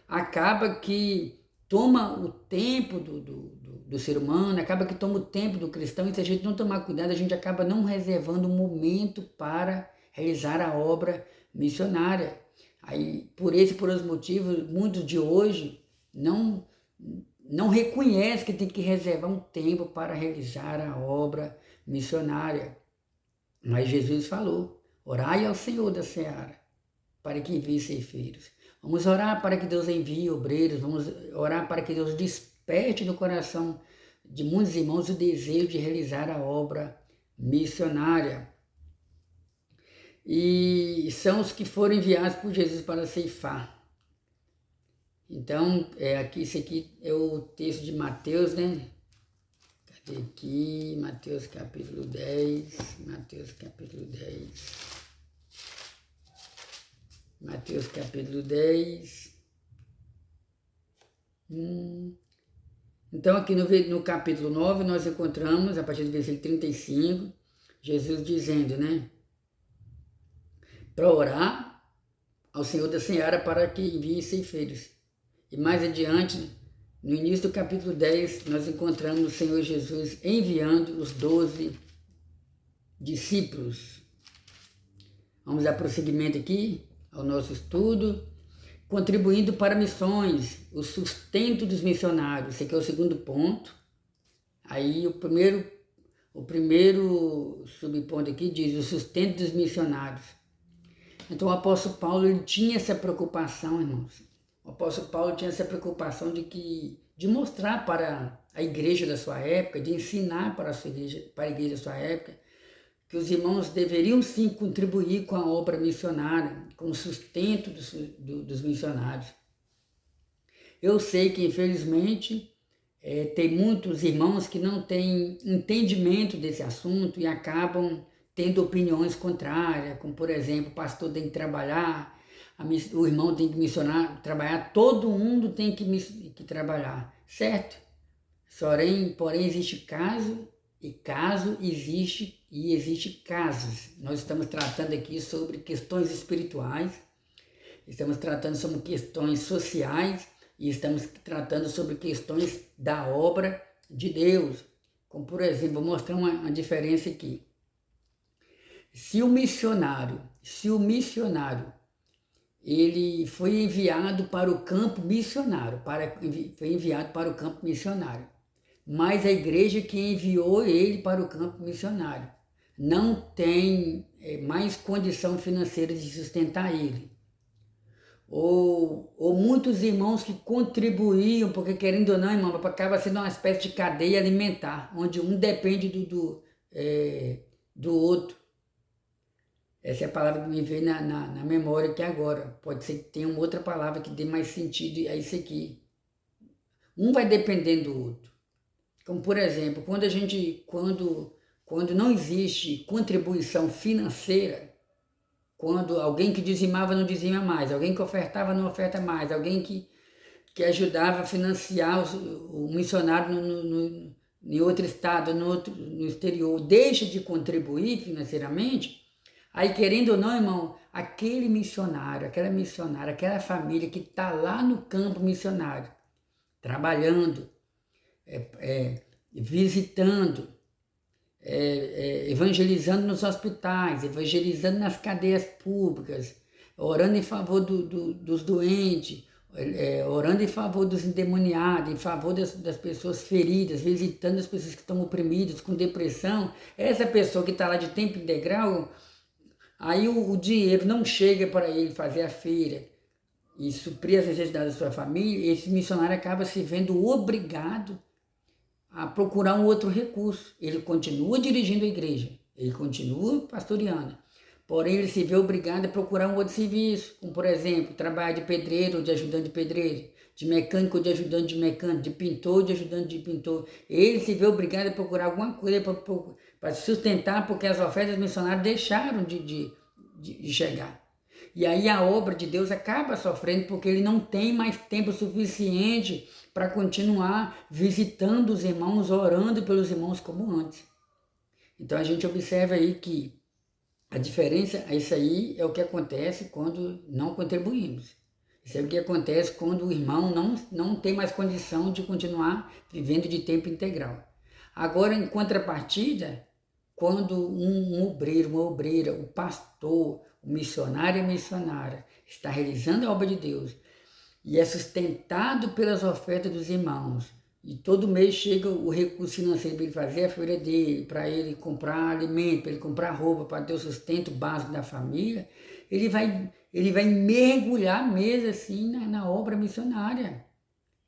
acaba que toma o tempo do ser humano, acaba que toma o tempo do cristão, e se a gente não tomar cuidado, a gente acaba não reservando um momento para realizar a obra missionária. Aí, por outros motivos, muitos de hoje não reconhecem que tem que reservar um tempo para realizar a obra missionária. Mas Jesus falou, orai ao Senhor da seara, para que envie ceifeiros. Vamos orar para que Deus envie obreiros, vamos orar para que Deus desperte no coração de muitos irmãos o desejo de realizar a obra missionária. E são os que foram enviados por Jesus para ceifar. Então, aqui, esse aqui é o texto de Mateus, né? Cadê aqui? Mateus capítulo 10. Mateus capítulo 10. Mateus capítulo 10. Então, aqui no capítulo 9, nós encontramos, a partir do versículo 35, Jesus dizendo, né? Para orar ao Senhor da seara para que envie ceifeiros. E mais adiante, no início do capítulo 10, nós encontramos o Senhor Jesus enviando os 12 discípulos. Vamos dar prosseguimento aqui ao nosso estudo, contribuindo para missões, o sustento dos missionários. Esse aqui é o segundo ponto. Aí o primeiro subponto aqui diz o sustento dos missionários. Então o apóstolo Paulo ele tinha essa preocupação, irmãos. O apóstolo Paulo tinha essa preocupação de mostrar para a igreja da sua época, de ensinar para a igreja da sua época, que os irmãos deveriam sim contribuir com a obra missionária, com o sustento dos missionários. Eu sei que, infelizmente, tem muitos irmãos que não têm entendimento desse assunto e acabam tendo opiniões contrárias, como, por exemplo, o pastor tem que trabalhar, o irmão tem que missionar, trabalhar, todo mundo tem que trabalhar, certo? Porém existe caso existe casos. Nós estamos tratando aqui sobre questões espirituais, estamos tratando sobre questões sociais e estamos tratando sobre questões da obra de Deus. Como, por exemplo, vou mostrar uma diferença aqui. Se o missionário, ele foi enviado para o campo missionário, mas a igreja que enviou ele para o campo missionário não tem mais condição financeira de sustentar ele. Ou muitos irmãos que contribuíam, porque querendo ou não, irmão, acaba sendo uma espécie de cadeia alimentar, onde um depende do outro. Essa é a palavra que me veio na memória aqui agora. Pode ser que tenha uma outra palavra que dê mais sentido a isso aqui. Um vai dependendo do outro. Como, por exemplo, quando não existe contribuição financeira, quando alguém que dizimava não dizima mais, alguém que ofertava não oferta mais, alguém que ajudava a financiar o missionário em outro estado, no exterior, deixa de contribuir financeiramente, aí querendo ou não, irmão, aquele missionário, aquela missionária, aquela família que está lá no campo missionário, trabalhando, visitando, evangelizando nos hospitais, evangelizando nas cadeias públicas, orando em favor dos doentes, orando em favor dos endemoniados, em favor das pessoas feridas, visitando as pessoas que estão oprimidas, com depressão. Essa pessoa que está lá de tempo integral, aí o dinheiro não chega para ele fazer a feira e suprir as necessidades da sua família, esse missionário acaba se vendo obrigado a procurar um outro recurso. Ele continua dirigindo a igreja, ele continua pastoreando, porém ele se vê obrigado a procurar um outro serviço, como por exemplo, trabalhar de pedreiro ou de ajudante de pedreiro, de mecânico ou de ajudante de mecânico, de pintor ou de ajudante de pintor. Ele se vê obrigado a procurar alguma coisa para se sustentar, porque as ofertas missionárias deixaram de chegar. E aí a obra de Deus acaba sofrendo porque ele não tem mais tempo suficiente para continuar visitando os irmãos, orando pelos irmãos como antes. Então a gente observa aí que a diferença, isso aí é o que acontece quando não contribuímos. Isso é o que acontece quando o irmão não tem mais condição de continuar vivendo de tempo integral. Agora, em contrapartida, quando um obreiro, uma obreira, o pastor, o missionário e a missionária está realizando a obra de Deus e é sustentado pelas ofertas dos irmãos E todo mês chega o recurso financeiro para ele fazer a feira dele, para ele comprar alimento, para ele comprar roupa, para ter o sustento básico da família. Ele vai mergulhar mesmo assim na obra missionária.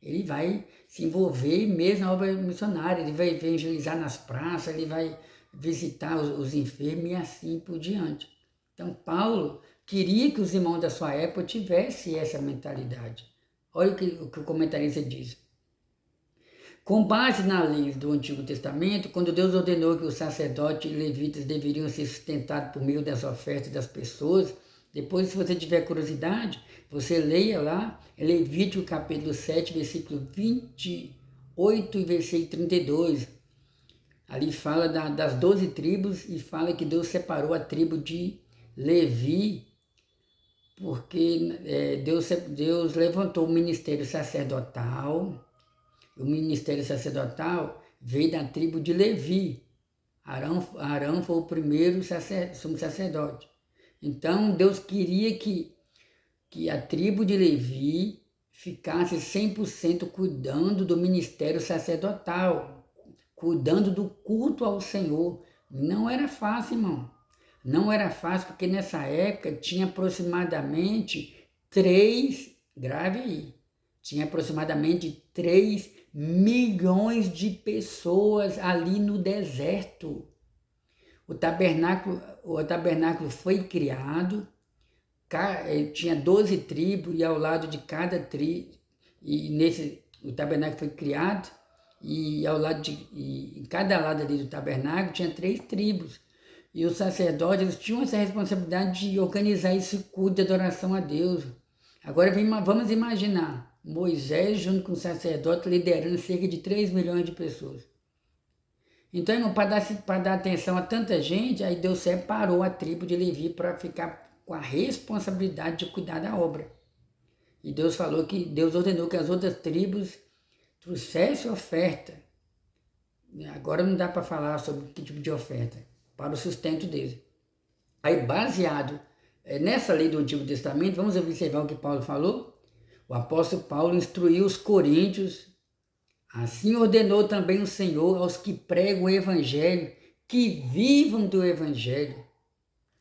Ele vai se envolver mesmo na obra missionária, ele vai evangelizar nas praças, ele vai visitar os enfermos e assim por diante. Então, Paulo queria que os irmãos da sua época tivessem essa mentalidade. Olha o que o comentarista diz. Com base na lei do Antigo Testamento, quando Deus ordenou que os sacerdotes e levitas deveriam ser sustentados por meio das ofertas das pessoas, depois, se você tiver curiosidade, você leia lá, Levítico capítulo 7, versículo 28 e versículo 32. Ali fala das 12 tribos e fala que Deus separou a tribo de Levi, porque Deus levantou o ministério sacerdotal. O ministério sacerdotal veio da tribo de Levi. Arão foi o primeiro sumo sacerdote. Então, Deus queria que a tribo de Levi ficasse 100% cuidando do ministério sacerdotal, cuidando do culto ao Senhor. Não era fácil, irmão. Não era fácil, porque nessa época tinha aproximadamente 3 milhões de pessoas ali no deserto. O tabernáculo foi criado, tinha 12 tribos e ao lado de cada tribo, o tabernáculo foi criado e em cada lado ali do tabernáculo tinha 3 tribos. E os sacerdotes tinham essa responsabilidade de organizar esse culto de adoração a Deus. Agora vamos imaginar Moisés junto com o sacerdote liderando cerca de 3 milhões de pessoas. Então, irmão, para dar atenção a tanta gente, aí Deus separou a tribo de Levi para ficar com a responsabilidade de cuidar da obra. E Deus ordenou que as outras tribos trouxessem oferta. Agora não dá para falar sobre que tipo de oferta, para o sustento deles. Aí, baseado nessa lei do Antigo Testamento, vamos observar o que Paulo falou. O apóstolo Paulo instruiu os coríntios. Assim ordenou também o Senhor aos que pregam o Evangelho, que vivam do Evangelho.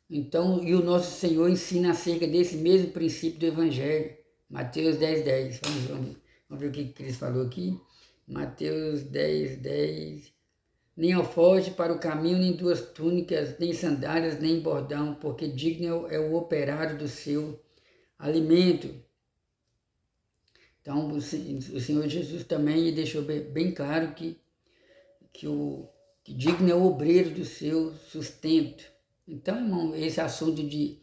Então, e o nosso Senhor ensina acerca desse mesmo princípio do Evangelho. Mateus 10:10. Vamos ver o que Cristo falou aqui. Mateus 10:10. Nem alforje para o caminho, nem 2 túnicas, nem sandálias, nem bordão, porque digno é o operário do seu alimento. Então, o Senhor Jesus também deixou bem claro que digno é o obreiro do seu sustento. Então, irmão, esse assunto de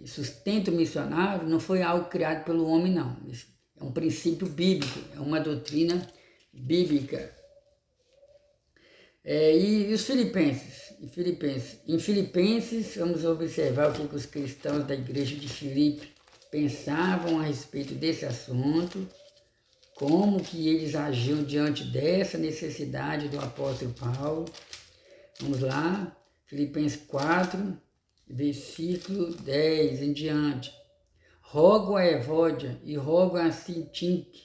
sustento missionário não foi algo criado pelo homem, não. É um princípio bíblico, é uma doutrina bíblica. E os Filipenses? Em Filipenses, vamos observar o que os cristãos da igreja de Filipe pensavam a respeito desse assunto, como que eles agiam diante dessa necessidade do apóstolo Paulo. Vamos lá, Filipenses 4, versículo 10 em diante. Rogo a Evódia e rogo a Sintique,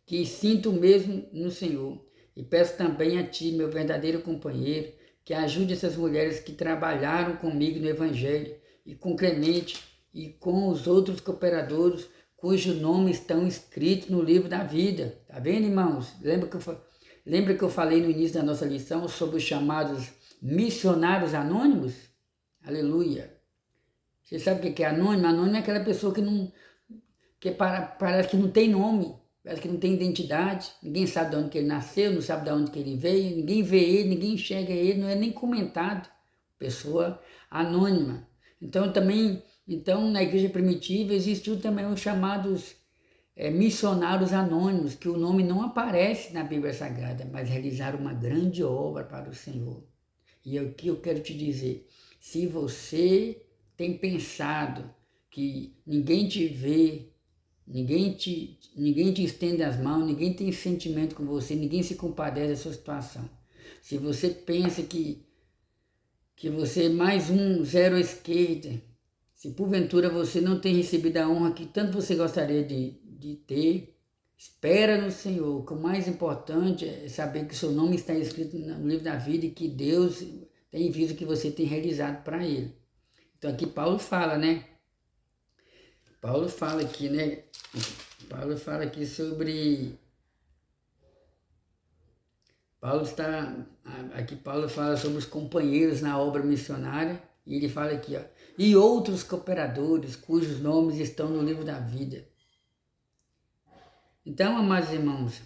que sinto o mesmo no Senhor, e peço também a ti, meu verdadeiro companheiro, que ajude essas mulheres que trabalharam comigo no Evangelho, e com Clemente, e com os outros cooperadores cujos nomes estão escritos no livro da vida. Tá vendo, irmãos? Lembra que eu falei no início da nossa lição sobre os chamados missionários anônimos? Aleluia! Você sabe o que é anônimo? Anônimo é aquela pessoa parece que não tem nome, parece que não tem identidade, ninguém sabe de onde que ele nasceu, não sabe de onde que ele veio, ninguém vê ele, ninguém enxerga ele, não é nem comentado. Pessoa anônima. Então, na igreja primitiva existiu também os chamados missionários anônimos, que o nome não aparece na Bíblia Sagrada, mas realizaram uma grande obra para o Senhor. E aqui eu quero te dizer, se você tem pensado que ninguém te vê, ninguém te estende as mãos, ninguém tem sentimento com você, ninguém se compadece da sua situação. Se você pensa que você é mais um zero à esquerda, se porventura você não tem recebido a honra que tanto você gostaria de ter, Espera no Senhor, que o mais importante é saber que o seu nome está escrito no livro da vida e que Deus tem visto o que você tem realizado para Ele. Então aqui Paulo fala, né? Paulo fala aqui, né? Paulo fala aqui sobre... Paulo fala sobre os companheiros na obra missionária, e ele fala aqui, ó, e outros cooperadores cujos nomes estão no livro da vida. Então, amados irmãos,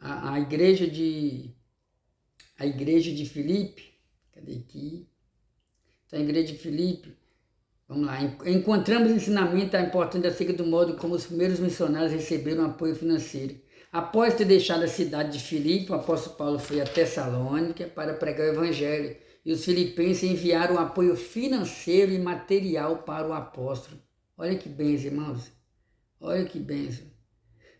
a igreja de Filipe, cadê aqui? Então, a igreja de Filipe, vamos lá, encontramos ensinamento da importância acerca do modo como os primeiros missionários receberam apoio financeiro. Após ter deixado a cidade de Filipe, o apóstolo Paulo foi a Tessalônica para pregar o evangelho, e os filipenses enviaram apoio financeiro e material para o apóstolo. Olha que bênção, irmãos. Olha que bênção.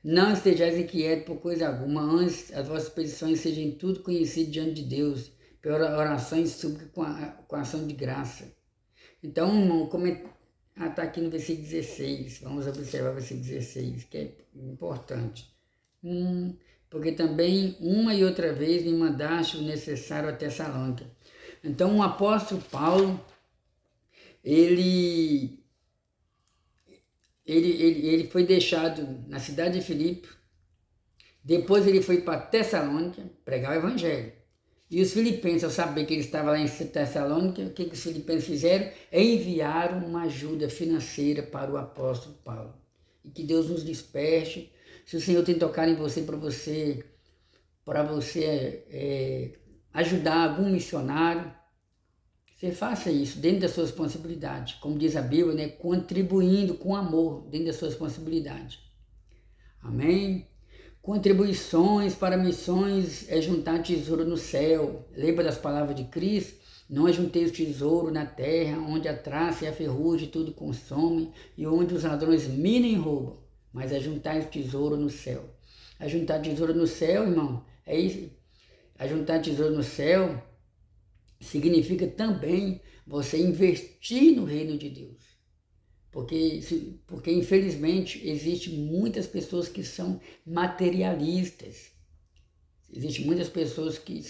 Não estejais inquietos por coisa alguma, antes as vossas petições sejam tudo conhecidas diante de Deus, por orações e súplicas com ação de graça. Então, irmão, está aqui no versículo 16, vamos observar o versículo 16, que é importante. Porque também uma e outra vez me mandaste o necessário a Tessalônica. Então, o apóstolo Paulo, ele foi deixado na cidade de Filipe, depois ele foi para Tessalônica pregar o evangelho. E os filipenses, ao saber que ele estava lá em Tessalônica, o que os filipenses fizeram? Enviaram uma ajuda financeira para o apóstolo Paulo. E que Deus nos desperte. Se o Senhor tem tocado em você para você ajudar algum missionário, você faça isso dentro das suas possibilidades. Como diz a Bíblia, né? Contribuindo com amor dentro das suas possibilidades. Amém? Contribuições para missões é juntar tesouro no céu. Lembra das palavras de Cristo? Não ajunteis tesouro na terra, onde a traça e a ferrugem tudo consomem, e onde os ladrões minam e roubam, mas ajuntai tesouro no céu. Ajuntar tesouro no céu, irmão, é isso. Ajuntar tesouro no céu significa também você investir no reino de Deus. Porque infelizmente, existem muitas pessoas que são materialistas. Existem muitas pessoas que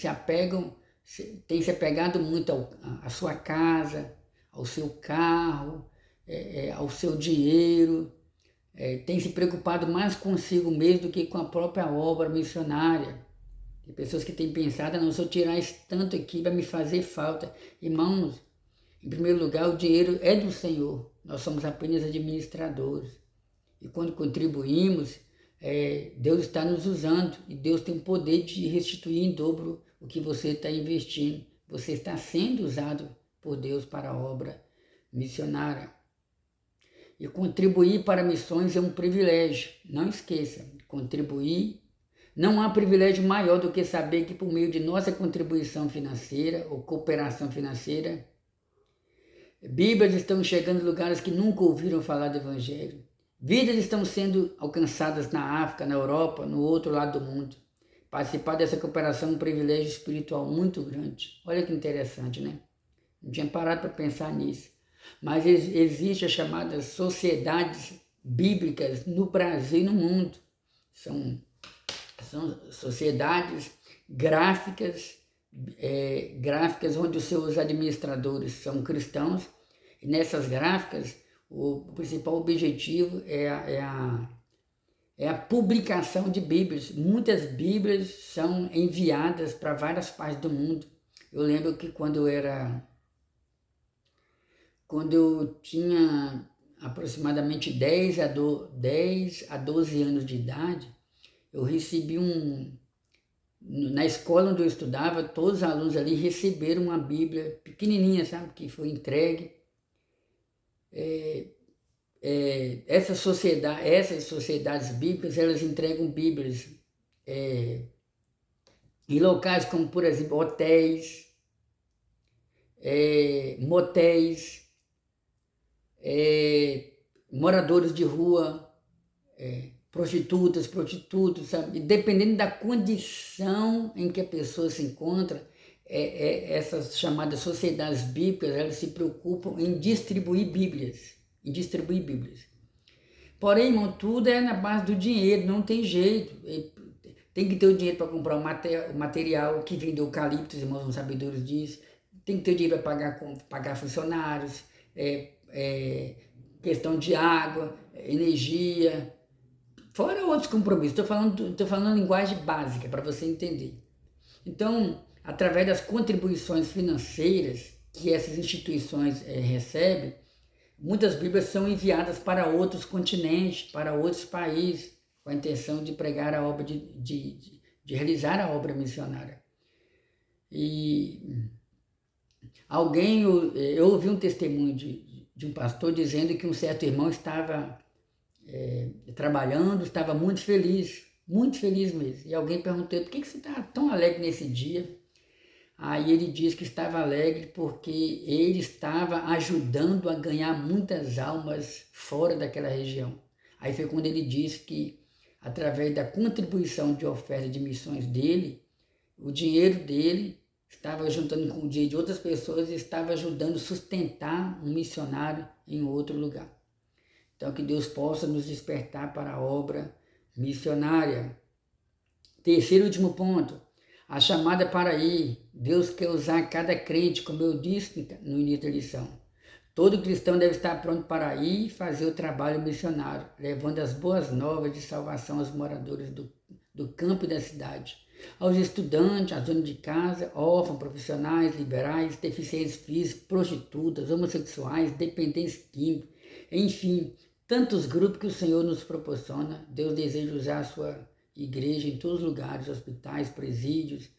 têm se apegado muito à sua casa, ao seu carro, ao seu dinheiro, têm se preocupado mais consigo mesmo do que com a própria obra missionária. Tem pessoas que têm pensado, não, se eu tirar esse tanto aqui vai me fazer falta. Irmãos, em primeiro lugar, o dinheiro é do Senhor. Nós somos apenas administradores. E quando contribuímos, Deus está nos usando. E Deus tem o poder de restituir em dobro o que você está investindo. Você está sendo usado por Deus para a obra missionária. E contribuir para missões é um privilégio. Não esqueça, contribuir. Não há privilégio maior do que saber que por meio de nossa contribuição financeira ou cooperação financeira, Bíblias estão chegando em lugares que nunca ouviram falar do Evangelho. Vidas estão sendo alcançadas na África, na Europa, no outro lado do mundo. Participar dessa cooperação é um privilégio espiritual muito grande. Olha que interessante, né? Não tinha parado para pensar nisso. Mas existe as chamadas sociedades bíblicas no Brasil e no mundo. São sociedades gráficas onde os seus administradores são cristãos, e nessas gráficas o principal objetivo é a publicação de Bíblias. Muitas Bíblias são enviadas para várias partes do mundo. Eu lembro que quando eu tinha aproximadamente 10 a 12 anos de idade, eu recebi na escola onde eu estudava, todos os alunos ali receberam uma Bíblia pequenininha, sabe, que foi entregue. Essas sociedades bíblicas, elas entregam Bíblias em locais como, por exemplo, hotéis, motéis, moradores de rua, prostitutas, sabe? Dependendo da condição em que a pessoa se encontra, essas chamadas sociedades bíblicas, elas se preocupam em distribuir Bíblias. em distribuir Bíblias. Porém, irmão, tudo é na base do dinheiro, não tem jeito. Tem que ter o dinheiro para comprar o material que vem do eucalipto, os irmãos sabedores disso. Tem que ter o dinheiro para pagar funcionários, questão de água, energia, fora outros compromissos. Estou falando linguagem básica para você entender. Então, através das contribuições financeiras que essas instituições recebem, muitas Bíblias são enviadas para outros continentes, para outros países, com a intenção de pregar a obra, de realizar a obra missionária. E eu ouvi um testemunho de um pastor dizendo que um certo irmão estava trabalhando, estava muito feliz mesmo. E alguém perguntou, por que você está tão alegre nesse dia? Aí ele disse que estava alegre porque ele estava ajudando a ganhar muitas almas fora daquela região. Aí foi quando ele disse que, através da contribuição de oferta de missões dele, o dinheiro dele estava juntando com o dinheiro de outras pessoas e estava ajudando a sustentar um missionário em outro lugar. Então, que Deus possa nos despertar para a obra missionária. Terceiro e último ponto, a chamada para ir. Deus quer usar cada crente, como eu disse no início da lição. Todo cristão deve estar pronto para ir e fazer o trabalho missionário, levando as boas novas de salvação aos moradores do campo e da cidade, aos estudantes, às donas de casa, órfãos, profissionais, liberais, deficientes físicos, prostitutas, homossexuais, dependentes químicos, enfim, tantos grupos que o Senhor nos proporciona. Deus deseja usar a sua igreja em todos os lugares, hospitais, presídios,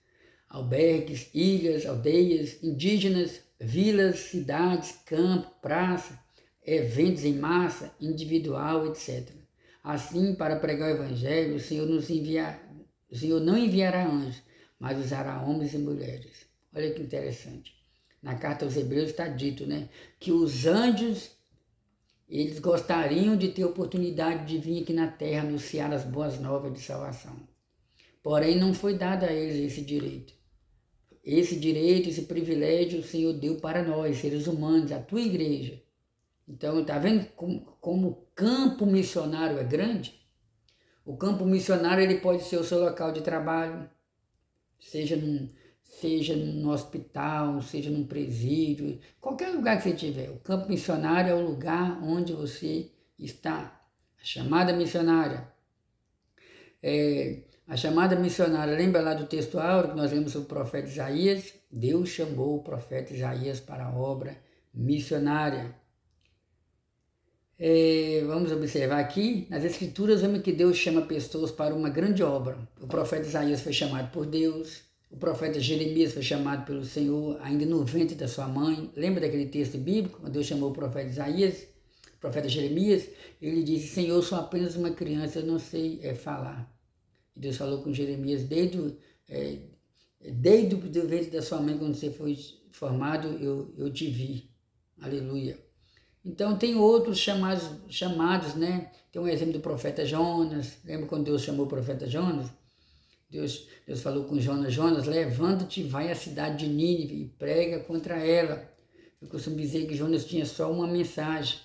albergues, ilhas, aldeias, indígenas, vilas, cidades, campo, praça, eventos em massa, individual, etc. Assim, para pregar o Evangelho, o Senhor não enviará anjos, mas usará homens e mulheres. Olha que interessante. Na carta aos Hebreus está dito, que os anjos, eles gostariam de ter a oportunidade de vir aqui na terra anunciar as boas novas de salvação. Porém, não foi dado a eles esse direito. Esse privilégio o Senhor deu para nós, seres humanos, a tua igreja. Então, está vendo como o campo missionário é grande? O campo missionário ele pode ser o seu local de trabalho, seja num hospital, seja num presídio, qualquer lugar que você estiver. O campo missionário é o lugar onde você está. A chamada missionária. A chamada missionária, lembra lá do texto áureo que nós lemos sobre o profeta Isaías? Deus chamou o profeta Isaías para a obra missionária. Vamos observar aqui, nas Escrituras, vemos que Deus chama pessoas para uma grande obra. O profeta Isaías foi chamado por Deus, o profeta Jeremias foi chamado pelo Senhor ainda no ventre da sua mãe. Lembra daquele texto bíblico, quando Deus chamou o profeta Isaías, o profeta Jeremias? Ele disse, Senhor, eu sou apenas uma criança, eu não sei falar. E Deus falou com Jeremias, desde o ventre da sua mãe, quando você foi formado, eu te vi. Aleluia. Então tem outros chamados, Tem um exemplo do profeta Jonas. Lembra quando Deus chamou o profeta Jonas? Deus falou com Jonas, levanta-te e vai à cidade de Nínive e prega contra ela. Eu costumo dizer que Jonas tinha só uma mensagem.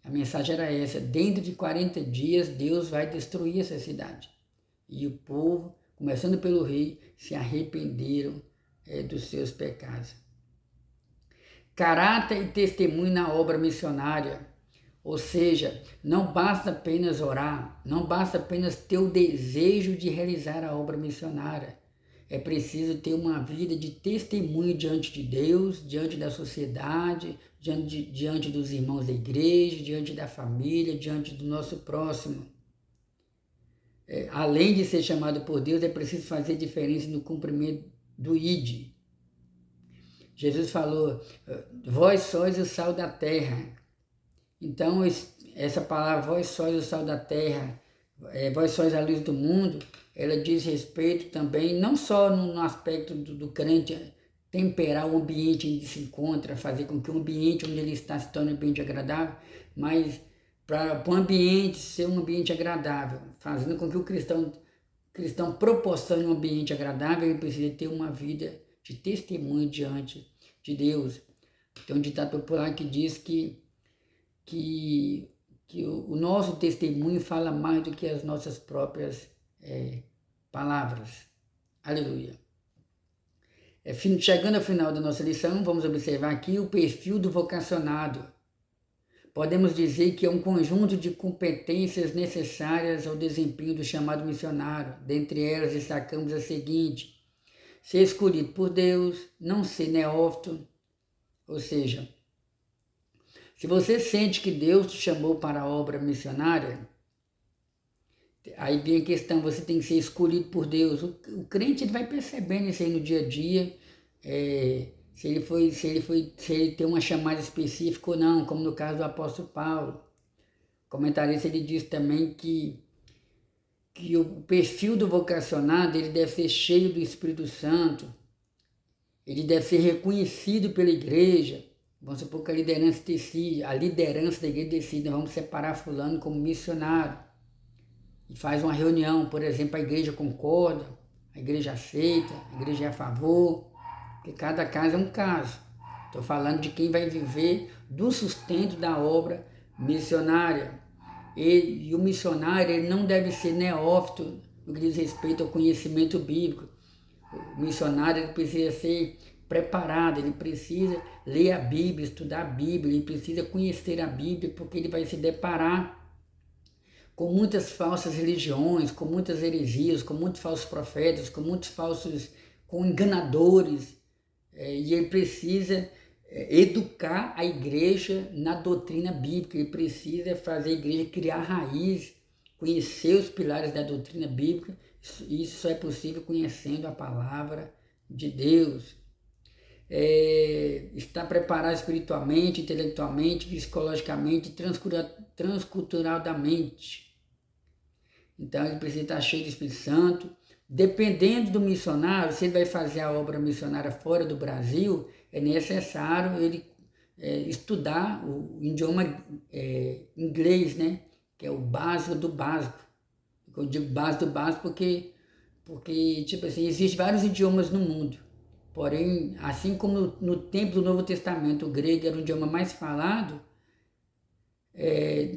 A mensagem era essa, dentro de 40 dias Deus vai destruir essa cidade. E o povo, começando pelo rei, se arrependeram dos seus pecados. Caráter e testemunho na obra missionária. Ou seja, não basta apenas orar, não basta apenas ter o desejo de realizar a obra missionária. É preciso ter uma vida de testemunho diante de Deus, diante da sociedade, diante dos irmãos da igreja, diante da família, diante do nosso próximo. Além de ser chamado por Deus, é preciso fazer diferença no cumprimento do ID. Jesus falou, vós sois o sal da terra. Então, essa palavra, vós sois o sal da terra, vós sois a luz do mundo, ela diz respeito também, não só no aspecto do crente temperar o ambiente em que se encontra, fazer com que o ambiente onde ele está se torne um ambiente agradável, mas para o ambiente ser um ambiente agradável, fazendo com que o cristão proporcione um ambiente agradável, ele precisa ter uma vida de testemunho diante de Deus. Tem um ditado popular que diz que que o nosso testemunho fala mais do que as nossas próprias palavras. Aleluia. Chegando ao final da nossa lição, vamos observar aqui o perfil do vocacionado. Podemos dizer que é um conjunto de competências necessárias ao desempenho do chamado missionário. Dentre elas, destacamos a seguinte: ser escolhido por Deus, não ser neófito. Ou seja, se você sente que Deus te chamou para a obra missionária, aí vem a questão, você tem que ser escolhido por Deus. O crente ele vai percebendo isso aí no dia a dia, se ele tem uma chamada específica ou não, como no caso do apóstolo Paulo. O comentarista ele diz também que o perfil do vocacionado ele deve ser cheio do Espírito Santo, ele deve ser reconhecido pela igreja. Vamos supor que a liderança da igreja decide, vamos separar fulano como missionário. E faz uma reunião, por exemplo, a igreja concorda, a igreja aceita, a igreja é a favor, porque cada caso é um caso. Estou falando de quem vai viver do sustento da obra missionária. E o missionário ele não deve ser neófito no que diz respeito ao conhecimento bíblico. O missionário ele precisa ser preparado, ele precisa ler a Bíblia, estudar a Bíblia, ele precisa conhecer a Bíblia, porque ele vai se deparar com muitas falsas religiões, com muitas heresias, com muitos falsos profetas, com enganadores, e ele precisa educar a igreja na doutrina bíblica, ele precisa fazer a igreja criar raiz, conhecer os pilares da doutrina bíblica. Isso só é possível conhecendo a palavra de Deus. Estar preparado espiritualmente, intelectualmente, psicologicamente, transculturalmente. Então ele precisa estar cheio do Espírito Santo. Dependendo do missionário, se ele vai fazer a obra missionária fora do Brasil, é necessário ele estudar o idioma inglês, né? Que é o básico do básico. Eu digo básico do básico porque tipo assim, existem vários idiomas no mundo. Porém, assim como no tempo do Novo Testamento o grego era o idioma mais falado,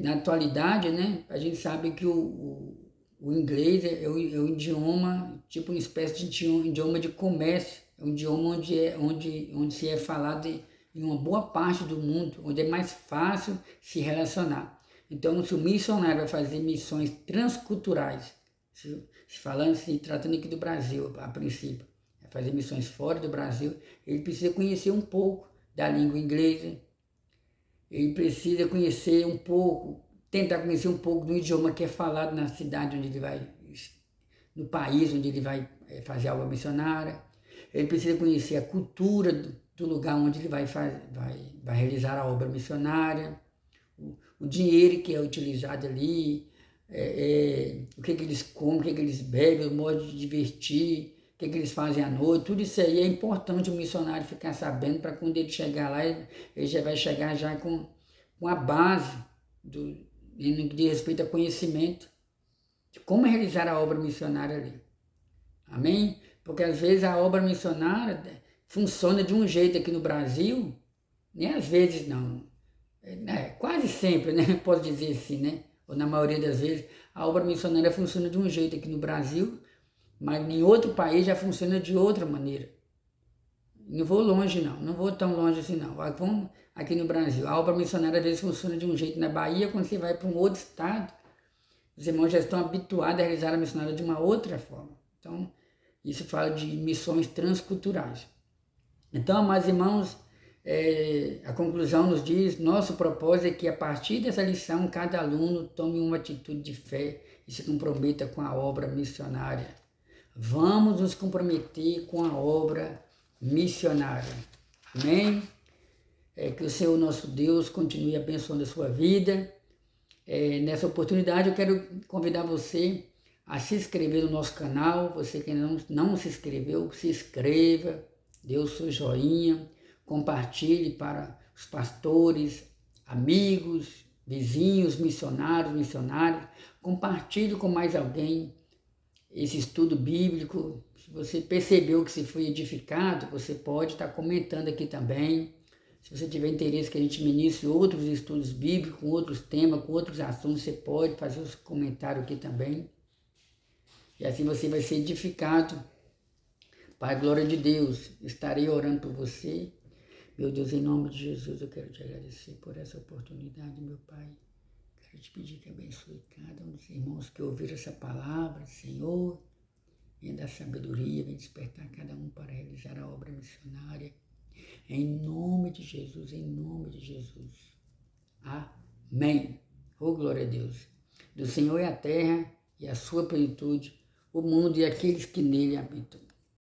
na atualidade, né, a gente sabe que o inglês é um idioma, tipo uma espécie de idioma de comércio, é um idioma onde se é falado em uma boa parte do mundo, onde é mais fácil se relacionar. Então, se o missionário vai fazer missões transculturais, se tratando aqui do Brasil, a princípio, fazer missões fora do Brasil, ele precisa conhecer um pouco da língua inglesa, ele precisa conhecer um pouco, tentar conhecer um pouco do idioma que é falado na cidade onde ele vai, no país onde ele vai fazer a obra missionária, ele precisa conhecer a cultura do lugar onde ele vai realizar a obra missionária, o dinheiro que é utilizado ali, o que eles comem, o que eles bebem, o modo de divertir, o que eles fazem à noite, tudo isso aí é importante o missionário ficar sabendo para quando ele chegar lá, ele já vai chegar já com a base no que diz respeito a conhecimento de como realizar a obra missionária ali. Amém? Porque às vezes a obra missionária funciona de um jeito aqui no Brasil, nem às vezes não, quase sempre, né? Posso dizer assim, né? Ou na maioria das vezes, a obra missionária funciona de um jeito aqui no Brasil, mas em outro país já funciona de outra maneira. Não vou longe não vou tão longe assim não. Vamos aqui no Brasil, a obra missionária às vezes funciona de um jeito na Bahia, quando você vai para um outro estado, os irmãos já estão habituados a realizar a missionária de uma outra forma. Então, isso fala de missões transculturais. Então, amados irmãos, a conclusão nos diz, nosso propósito é que a partir dessa lição, cada aluno tome uma atitude de fé e se comprometa com a obra missionária. Vamos nos comprometer com a obra missionária. Amém? Que o Senhor nosso Deus continue abençoando a sua vida. Nessa oportunidade eu quero convidar você a se inscrever no nosso canal. Você que não se inscreveu, se inscreva, dê o seu joinha, compartilhe para os pastores, amigos, vizinhos, missionários, compartilhe com mais alguém esse estudo bíblico. Se você percebeu que se foi edificado, você pode estar comentando aqui também, Se você tiver interesse que a gente ministre outros estudos bíblicos, com outros temas, com outros assuntos, você pode fazer os comentários aqui também. E assim você vai ser edificado para a glória de Deus. Estarei orando por você. Meu Deus, em nome de Jesus, eu quero te agradecer por essa oportunidade, meu Pai. Quero te pedir que abençoe cada um dos irmãos que ouviram essa palavra, Senhor. Venha dar sabedoria, venha despertar cada um para realizar a obra missionária. Em nome de Jesus, em nome de Jesus. Amém. Oh, glória a Deus. Do Senhor é a terra e a sua plenitude, o mundo e aqueles que nele habitam.